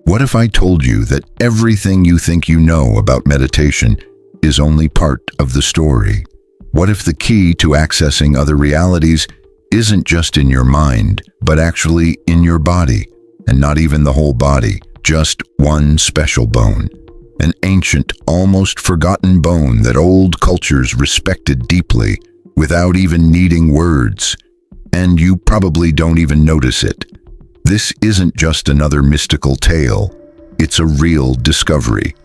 What if I told you that everything you think you know about meditation is only part of the story? What if the key to accessing other realities isn't just in your mind, but actually in your body, and not even the whole body, just one special bone? An ancient, almost forgotten bone that old cultures respected deeply without even needing words. And you probably don't even notice it. This isn't just another mystical tale. It's a real discovery.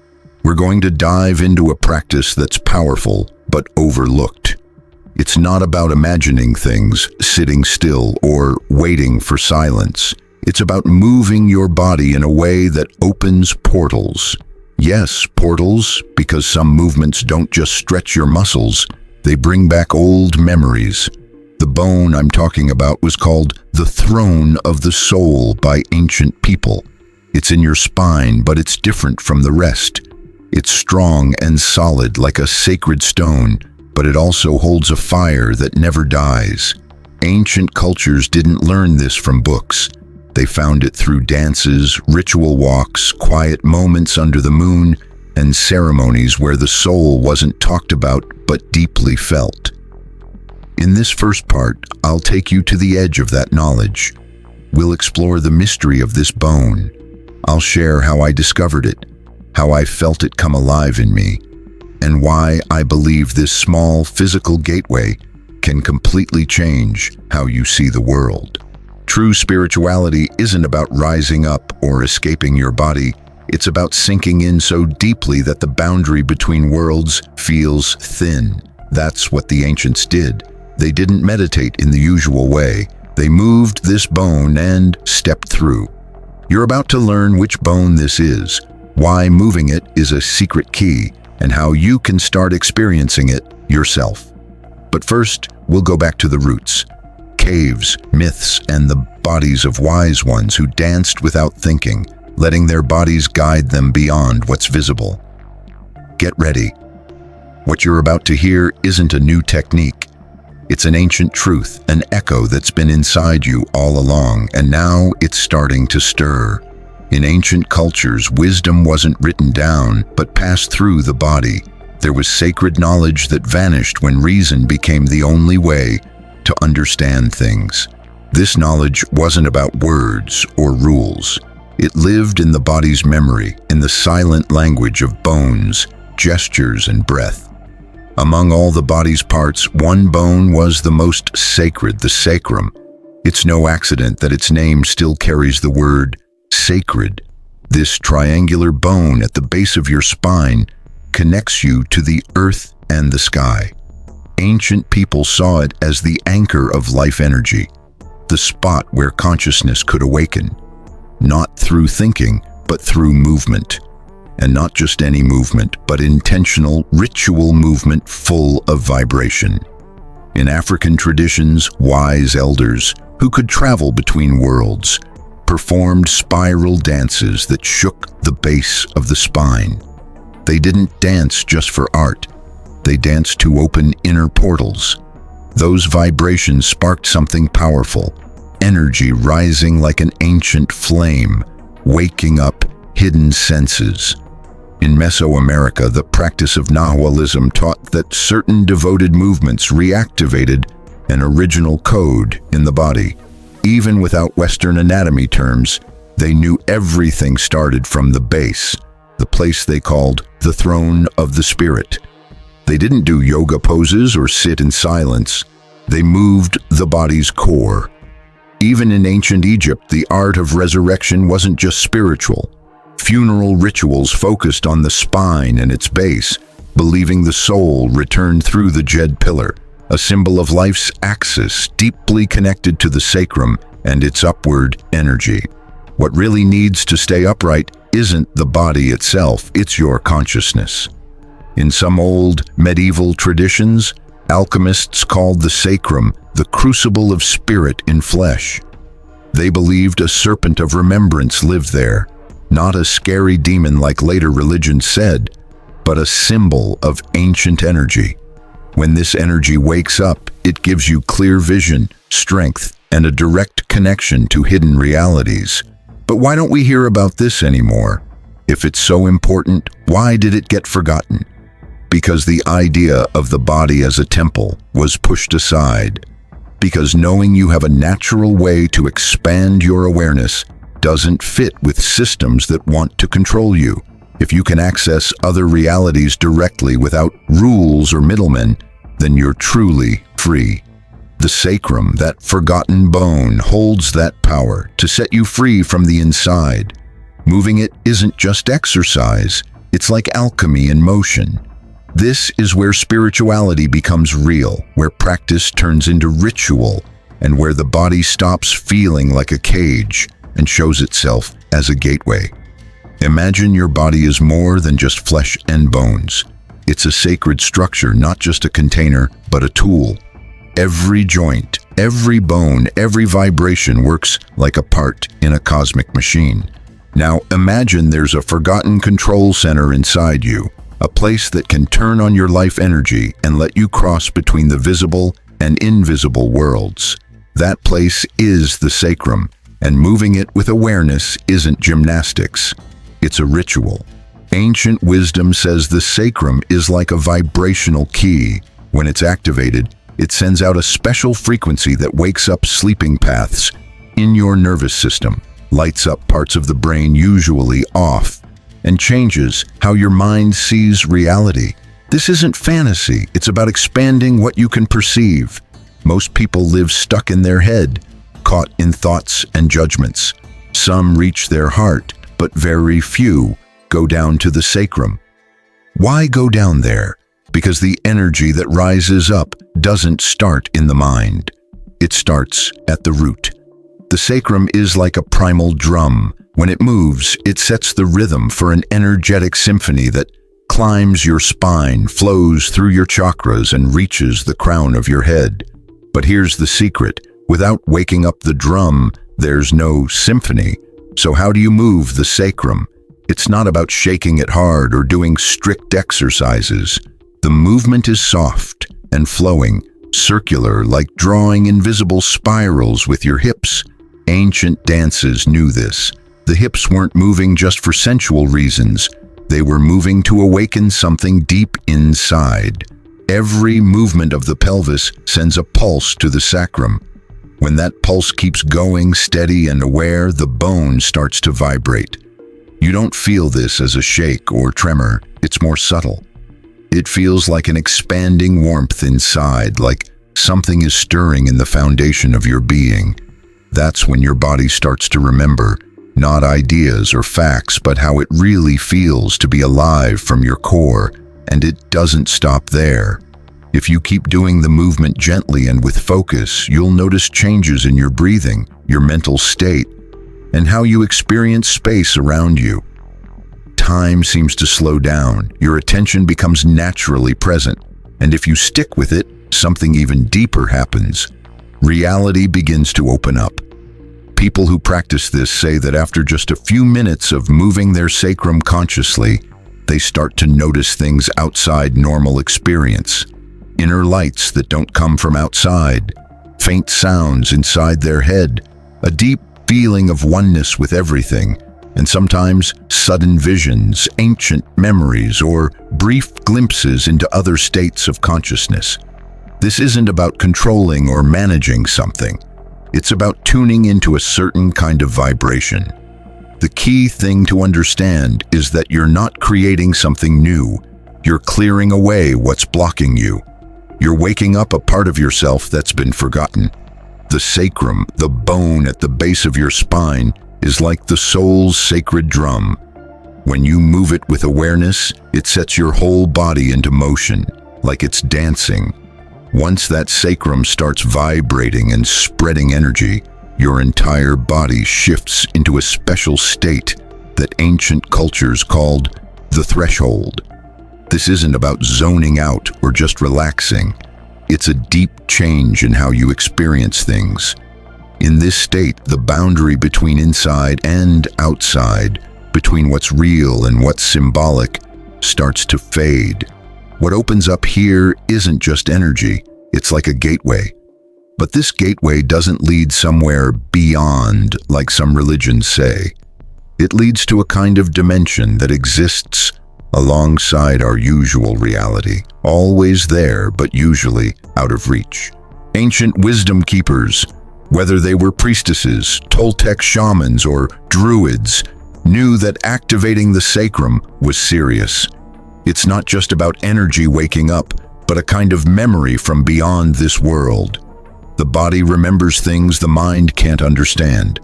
We're going to dive into a practice that's powerful but overlooked. It's not about imagining things, sitting still, or waiting for silence. It's about moving your body in a way that opens portals. Yes, portals, because some movements don't just stretch your muscles, they bring back old memories. The bone I'm talking about was called the throne of the soul by ancient people. It's in your spine, but it's different from the rest. It's strong and solid like a sacred stone, but it also holds a fire that never dies. Ancient cultures didn't learn this from books. They found it through dances, ritual walks, quiet moments under the moon, and ceremonies where the soul wasn't talked about but deeply felt. In this first part, I'll take you to the edge of that knowledge. We'll explore the mystery of this bone. I'll share how I discovered it, how I felt it come alive in me, and why I believe this small physical gateway can completely change how you see the world. True spirituality isn't about rising up or escaping your body. It's about sinking in so deeply that the boundary between worlds feels thin. That's what the ancients did. They didn't meditate in the usual way. They moved this bone and stepped through. You're about to learn which bone this is, why moving it is a secret key, and how you can start experiencing it yourself. But first, we'll go back to the roots. Caves, myths, and the bodies of wise ones who danced without thinking, letting their bodies guide them beyond what's visible. Get ready. What you're about to hear isn't a new technique. It's an ancient truth, an echo that's been inside you all along, and now it's starting to stir. In ancient cultures, wisdom wasn't written down, but passed through the body. There was sacred knowledge that vanished when reason became the only way to understand things. This knowledge wasn't about words or rules. It lived in the body's memory, in the silent language of bones, gestures, and breath. Among all the body's parts, one bone was the most sacred, the sacrum. It's no accident that its name still carries the word sacred. This triangular bone at the base of your spine connects you to the earth and the sky. Ancient people saw it as the anchor of life energy, the spot where consciousness could awaken, not through thinking, but through movement. And not just any movement, but intentional, ritual movement full of vibration. In African traditions, wise elders, who could travel between worlds, performed spiral dances that shook the base of the spine. They didn't dance just for art. They danced to open inner portals. Those vibrations sparked something powerful, energy rising like an ancient flame, waking up hidden senses. In Mesoamerica, the practice of Nahualism taught that certain devoted movements reactivated an original code in the body. Even without Western anatomy terms, they knew everything started from the base, the place they called the throne of the spirit. They didn't do yoga poses or sit in silence. They moved the body's core. Even in ancient Egypt, the art of resurrection wasn't just spiritual. Funeral rituals focused on the spine and its base, believing the soul returned through the Jed pillar, a symbol of life's axis deeply connected to the sacrum and its upward energy. What really needs to stay upright isn't the body itself, it's your consciousness. In some old medieval traditions, alchemists called the sacrum the crucible of spirit in flesh. They believed a serpent of remembrance lived there, not a scary demon like later religions said, but a symbol of ancient energy. When this energy wakes up, it gives you clear vision, strength, and a direct connection to hidden realities. But why don't we hear about this anymore? If it's so important, why did it get forgotten? Because the idea of the body as a temple was pushed aside. Because knowing you have a natural way to expand your awareness doesn't fit with systems that want to control you. If you can access other realities directly without rules or middlemen, then you're truly free. The sacrum, that forgotten bone, holds that power to set you free from the inside. Moving it isn't just exercise, it's like alchemy in motion. This is where spirituality becomes real, where practice turns into ritual, and where the body stops feeling like a cage and shows itself as a gateway. Imagine your body is more than just flesh and bones. It's a sacred structure, not just a container, but a tool. Every joint, every bone, every vibration works like a part in a cosmic machine. Now imagine there's a forgotten control center inside you, a place that can turn on your life energy and let you cross between the visible and invisible worlds. That place is the sacrum, and moving it with awareness isn't gymnastics. It's a ritual. Ancient wisdom says the sacrum is like a vibrational key. When it's activated, it sends out a special frequency that wakes up sleeping paths in your nervous system, lights up parts of the brain usually off, and changes how your mind sees reality. This isn't fantasy, it's about expanding what you can perceive. Most people live stuck in their head, caught in thoughts and judgments. Some reach their heart, but very few go down to the sacrum. Why go down there? Because the energy that rises up doesn't start in the mind. It starts at the root. The sacrum is like a primal drum. When it moves, it sets the rhythm for an energetic symphony that climbs your spine, flows through your chakras, and reaches the crown of your head. But here's the secret. Without waking up the drum, there's no symphony. So how do you move the sacrum? It's not about shaking it hard or doing strict exercises. The movement is soft and flowing, circular, like drawing invisible spirals with your hips. Ancient dances knew this. The hips weren't moving just for sensual reasons. They were moving to awaken something deep inside. Every movement of the pelvis sends a pulse to the sacrum. When that pulse keeps going steady and aware, the bone starts to vibrate. You don't feel this as a shake or tremor. It's more subtle. It feels like an expanding warmth inside, like something is stirring in the foundation of your being. That's when your body starts to remember, not ideas or facts, but how it really feels to be alive from your core. And it doesn't stop there. If you keep doing the movement gently and with focus, you'll notice changes in your breathing, your mental state, and how you experience space around you. Time seems to slow down, your attention becomes naturally present, and if you stick with it, something even deeper happens. Reality begins to open up. People who practice this say that after just a few minutes of moving their sacrum consciously, they start to notice things outside normal experience. Inner lights that don't come from outside, faint sounds inside their head, a deep feeling of oneness with everything, and sometimes sudden visions, ancient memories, or brief glimpses into other states of consciousness. This isn't about controlling or managing something. It's about tuning into a certain kind of vibration. The key thing to understand is that you're not creating something new. You're clearing away what's blocking you. You're waking up a part of yourself that's been forgotten. The sacrum, the bone at the base of your spine, is like the soul's sacred drum. When you move it with awareness, it sets your whole body into motion, like it's dancing. Once that sacrum starts vibrating and spreading energy, your entire body shifts into a special state that ancient cultures called the threshold. This isn't about zoning out or just relaxing. It's a deep change in how you experience things. In this state, the boundary between inside and outside, between what's real and what's symbolic, starts to fade. What opens up here isn't just energy, it's like a gateway. But this gateway doesn't lead somewhere beyond, like some religions say. It leads to a kind of dimension that exists alongside our usual reality, always there, but usually out of reach. Ancient wisdom keepers, whether they were priestesses, Toltec shamans, or druids, knew that activating the sacrum was serious. It's not just about energy waking up, but a kind of memory from beyond this world. The body remembers things the mind can't understand.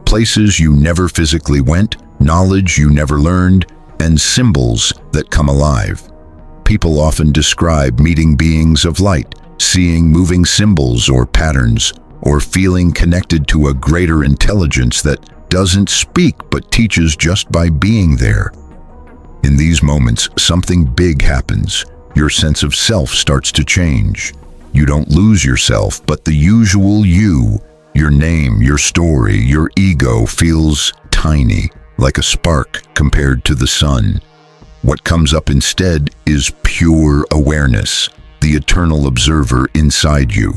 Places you never physically went, knowledge you never learned, and symbols that come alive. People often describe meeting beings of light, seeing moving symbols or patterns, or feeling connected to a greater intelligence that doesn't speak but teaches just by being there. In these moments, something big happens. Your sense of self starts to change. You don't lose yourself, but the usual you, your name, your story, your ego feels tiny, like a spark compared to the sun. What comes up instead is pure awareness, the eternal observer inside you.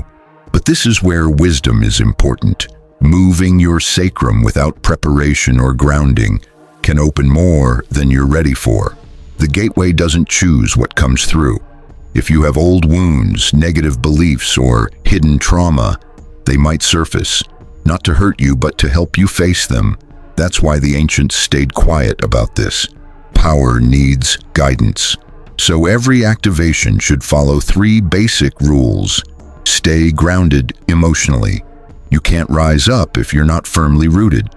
But this is where wisdom is important. Moving your sacrum without preparation or grounding can open more than you're ready for. The gateway doesn't choose what comes through. If you have old wounds, negative beliefs, or hidden trauma, they might surface, not to hurt you, but to help you face them. That's why the ancients stayed quiet about this. Power needs guidance. So every activation should follow 3 basic rules. Stay grounded emotionally. You can't rise up if you're not firmly rooted.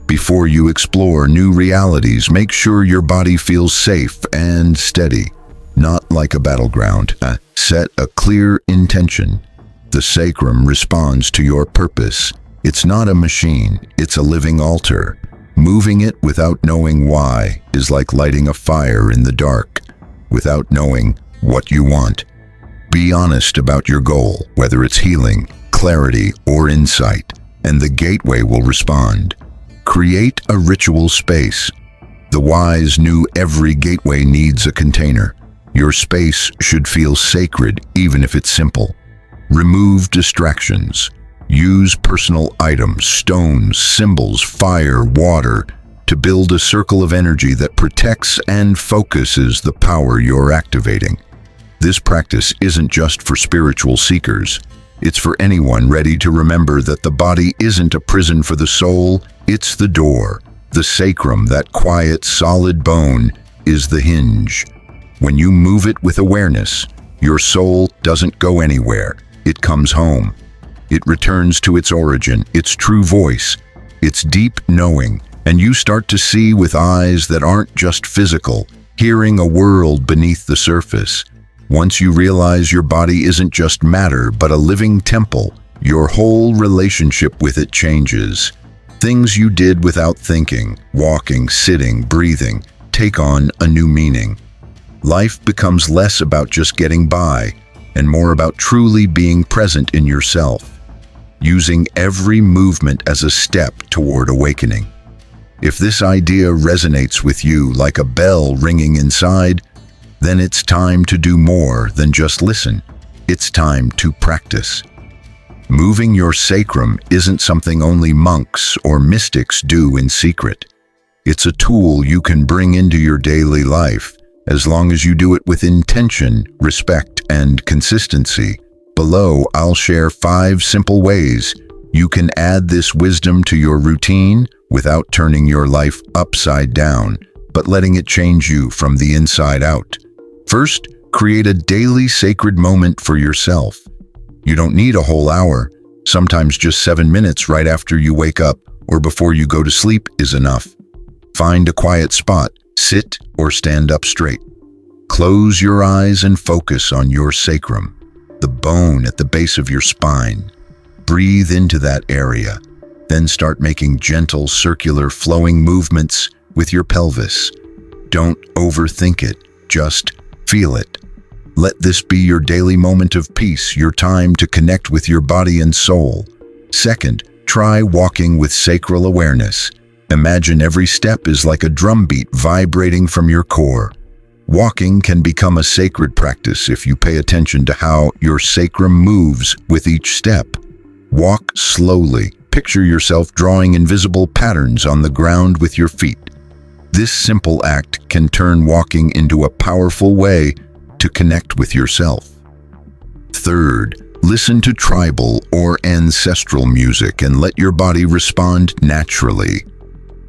Before you explore new realities, make sure your body feels safe and steady, not like a battleground. Set a clear intention. The sacrum responds to your purpose. It's not a machine, it's a living altar. Moving it without knowing why is like lighting a fire in the dark, without knowing what you want. Be honest about your goal, whether it's healing, clarity, or insight, and the gateway will respond. Create a ritual space. The wise knew every gateway needs a container. Your space should feel sacred, even if it's simple. Remove distractions. Use personal items, stones, symbols, fire, water, to build a circle of energy that protects and focuses the power you're activating. This practice isn't just for spiritual seekers. It's for anyone ready to remember that the body isn't a prison for the soul, it's the door. The sacrum, that quiet, solid bone, is the hinge. When you move it with awareness, your soul doesn't go anywhere. It comes home. It returns to its origin, its true voice, its deep knowing, and you start to see with eyes that aren't just physical, hearing a world beneath the surface. Once you realize your body isn't just matter, but a living temple, your whole relationship with it changes. Things you did without thinking, walking, sitting, breathing, take on a new meaning. Life becomes less about just getting by, and more about truly being present in yourself, using every movement as a step toward awakening. If this idea resonates with you like a bell ringing inside, then it's time to do more than just listen. It's time to practice. Moving your sacrum isn't something only monks or mystics do in secret. It's a tool you can bring into your daily life, as long as you do it with intention, respect, and consistency. Below, I'll share 5 simple ways you can add this wisdom to your routine without turning your life upside down, but letting it change you from the inside out. First, create a daily sacred moment for yourself. You don't need a whole hour. Sometimes just 7 minutes right after you wake up or before you go to sleep is enough. Find a quiet spot, sit or stand up straight. Close your eyes and focus on your sacrum, the bone at the base of your spine. Breathe into that area, then start making gentle, circular, flowing movements with your pelvis. Don't overthink it, just feel it. Let this be your daily moment of peace, your time to connect with your body and soul. Second, try walking with sacral awareness. Imagine every step is like a drumbeat vibrating from your core. Walking can become a sacred practice if you pay attention to how your sacrum moves with each step. Walk slowly. Picture yourself drawing invisible patterns on the ground with your feet. This simple act can turn walking into a powerful way to connect with yourself. Third, listen to tribal or ancestral music and let your body respond naturally.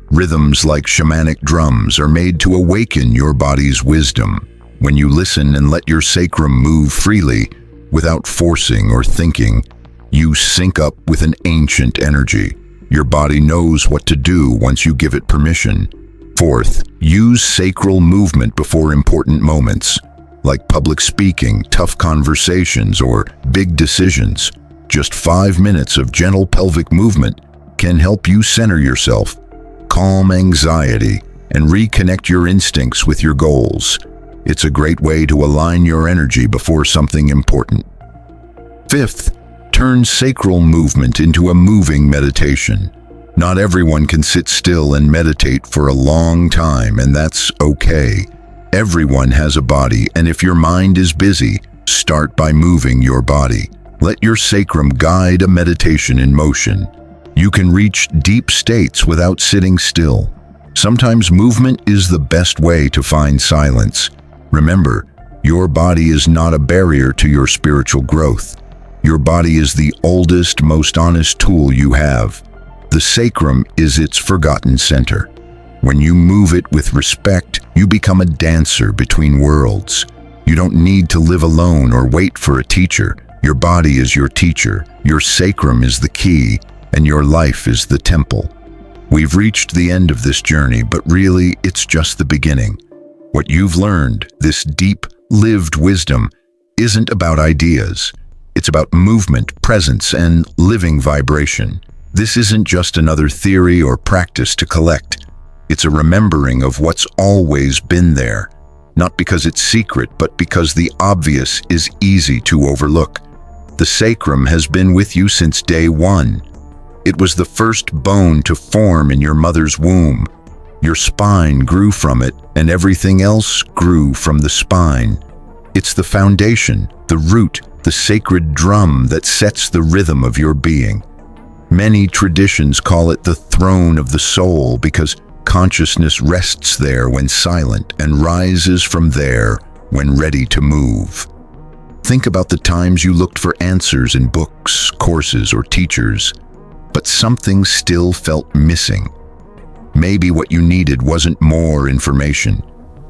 Rhythms like shamanic drums are made to awaken your body's wisdom. When you listen and let your sacrum move freely, without forcing or thinking, you sync up with an ancient energy. Your body knows what to do once you give it permission. Fourth, use sacral movement before important moments, like public speaking, tough conversations, or big decisions. Just 5 minutes of gentle pelvic movement can help you center yourself, calm anxiety, and reconnect your instincts with your goals. It's a great way to align your energy before something important. Fifth, turn sacral movement into a moving meditation. Not everyone can sit still and meditate for a long time, and that's okay. Everyone has a body, and if your mind is busy, start by moving your body. Let your sacrum guide a meditation in motion. You can reach deep states without sitting still. Sometimes movement is the best way to find silence. Remember, your body is not a barrier to your spiritual growth. Your body is the oldest, most honest tool you have. The sacrum is its forgotten center. When you move it with respect, you become a dancer between worlds. You don't need to live alone or wait for a teacher. Your body is your teacher, your sacrum is the key, and your life is the temple. We've reached the end of this journey, but really, it's just the beginning. What you've learned, this deep, lived wisdom, isn't about ideas. It's about movement, presence, and living vibration. This isn't just another theory or practice to collect. It's a remembering of what's always been there, not because it's secret, but because the obvious is easy to overlook. The sacrum has been with you since day one. It was the first bone to form in your mother's womb. Your spine grew from it, and everything else grew from the spine. It's the foundation, the root, the sacred drum that sets the rhythm of your being. Many traditions call it the throne of the soul because consciousness rests there when silent and rises from there when ready to move. Think about the times you looked for answers in books, courses, or teachers, but something still felt missing. Maybe what you needed wasn't more information.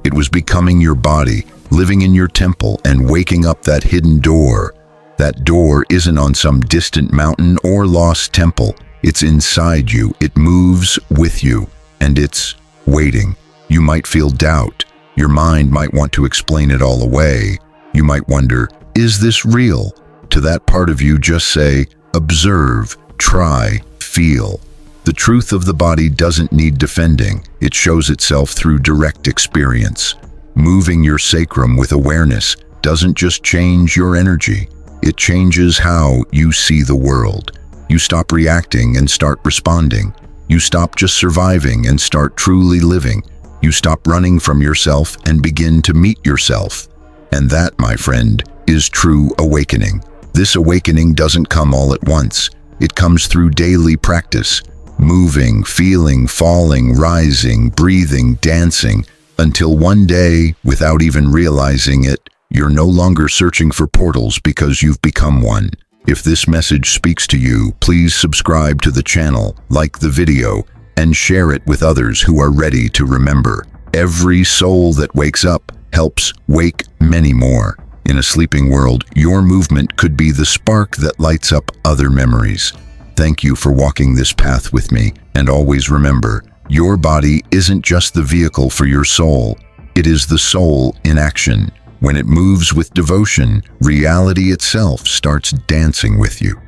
It was becoming your body, living in your temple, and waking up that hidden door. That door isn't on some distant mountain or lost temple. It's inside you. It moves with you, and it's waiting. You might feel doubt. Your mind might want to explain it all away. You might wonder, is this real? To that part of you, just say, observe, try, feel. The truth of the body doesn't need defending. It shows itself through direct experience. Moving your sacrum with awareness doesn't just change your energy. It changes how you see the world. You stop reacting and start responding. You stop just surviving and start truly living. You stop running from yourself and begin to meet yourself. And that, my friend, is true awakening. This awakening doesn't come all at once. It comes through daily practice. Moving, feeling, falling, rising, breathing, dancing, until one day, without even realizing it, you're no longer searching for portals because you've become one. If this message speaks to you, please subscribe to the channel, like the video, and share it with others who are ready to remember. Every soul that wakes up helps wake many more. In a sleeping world, your movement could be the spark that lights up other memories. Thank you for walking this path with me, and always remember, your body isn't just the vehicle for your soul. It is the soul in action. When it moves with devotion, reality itself starts dancing with you.